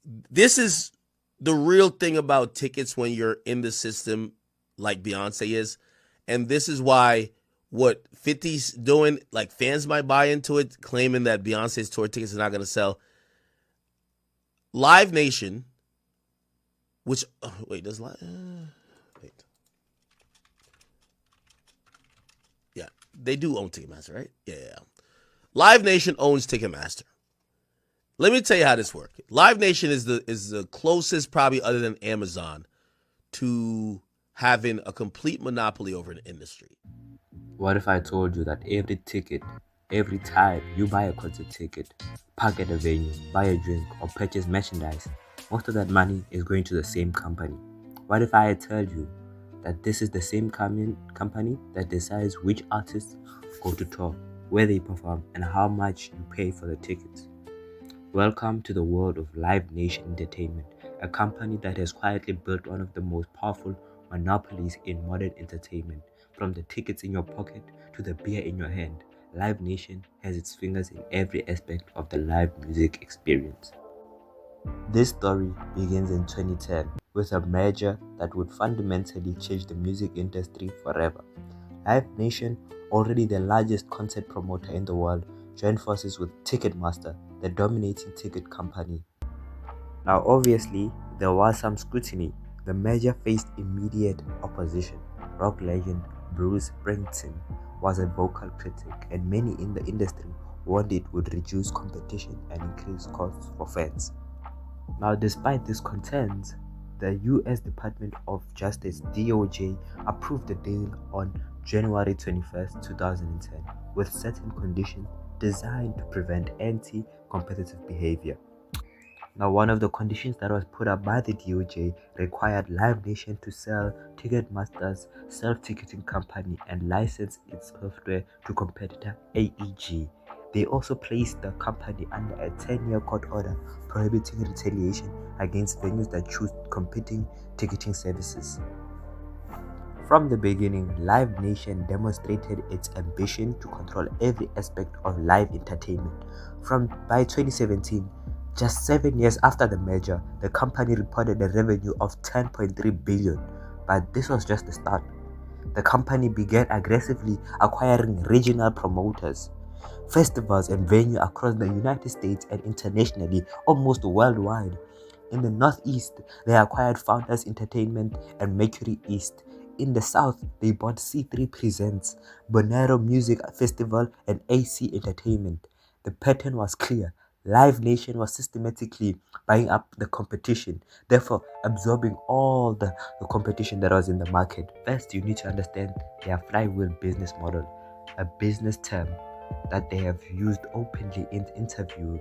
This is the real thing about tickets when you're in the system like Beyonce is. And this is why what 50's doing, like fans might buy into it, claiming that Beyonce's tour tickets are not going to sell. LiveNation, which, wait. Yeah, they do own Ticketmaster, right? Yeah. LiveNation owns Ticketmaster. Let me tell you how this works. LiveNation is the closest, probably other than Amazon, to having a complete monopoly over an industry. What if I told you that every ticket, every time you buy a concert ticket, park at a venue, buy a drink, or purchase merchandise, most of that money is going to the same company? What if I tell you that this is the same company that decides which artists go to tour, where they perform, and how much you pay for the tickets? Welcome to the world of LiveNation Entertainment, a company that has quietly built one of the most powerful monopolies in modern entertainment. From the tickets in your pocket to the beer in your hand, LiveNation has its fingers in every aspect of the live music experience. This story begins in 2010 with a merger that would fundamentally change the music industry forever. LiveNation, already the largest concert promoter in the world, joined forces with Ticketmaster, the dominating ticket company. Now obviously, there was some scrutiny. The merger faced immediate opposition. Rock legend Bruce Springsteen was a vocal critic, and many in the industry warned it would reduce competition and increase costs for fans. Now, despite these concerns, the US Department of Justice DOJ approved the deal on January 21st, 2010, with certain conditions designed to prevent anti-competitive behavior. Now, one of the conditions that was put up by the DOJ required LiveNation to sell Ticketmaster's self-ticketing company and license its software to competitor AEG. They also placed the company under a 10-year court order prohibiting retaliation against venues that choose competing ticketing services. From the beginning, LiveNation demonstrated its ambition to control every aspect of live entertainment. By 2017, just 7 years after the merger, the company reported a revenue of $10.3 billion, but this was just the start. The company began aggressively acquiring regional promoters, festivals, and venues across the United States and internationally, almost worldwide. In the Northeast, they acquired Founders Entertainment and Mercury East. In the South, they bought C3 Presents, Bonero Music Festival, and AC Entertainment. The pattern was clear. LiveNation was systematically buying up the competition, therefore absorbing all the competition that was in the market. First, you need to understand their flywheel business model, a business term that they have used openly in interviews.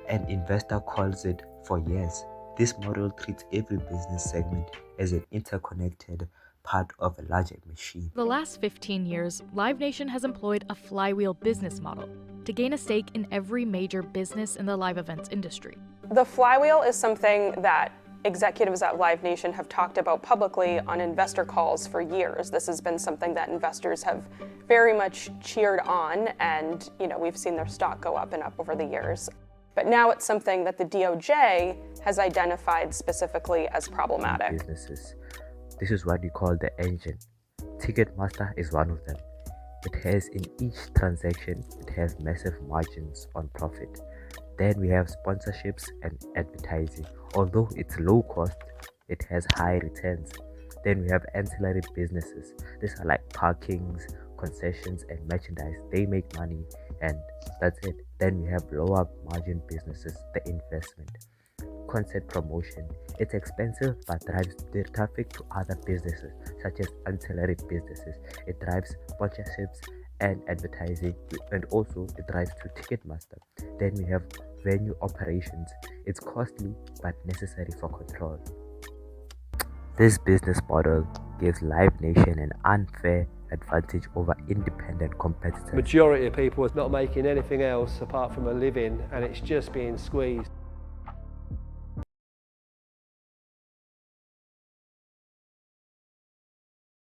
An investor calls it for years. This model treats every business segment as an interconnected part of a larger machine. For the last 15 years, LiveNation has employed a flywheel business model to gain a stake in every major business in the live events industry. The flywheel is something that executives at LiveNation have talked about publicly on investor calls for years. This has been something that investors have very much cheered on, and we've seen their stock go up and up over the years. But now it's something that the DOJ has identified specifically as problematic. Businesses. This is what we call the engine. Ticketmaster is one of them. It has in each transaction, it has massive margins on profit. Then we have sponsorships and advertising. Although it's low cost, it has high returns. Then we have ancillary businesses. These are like parkings, concessions, and merchandise. They make money, and that's it. Then we have lower margin businesses, the investment. Concert promotion. It's expensive but drives the traffic to other businesses such as ancillary businesses. It drives sponsorships and advertising, and also it drives to Ticketmaster. Then we have venue operations. It's costly but necessary for control. This business model gives LiveNation an unfair advantage over independent competitors. Majority of people are not making anything else apart from a living, and it's just being squeezed.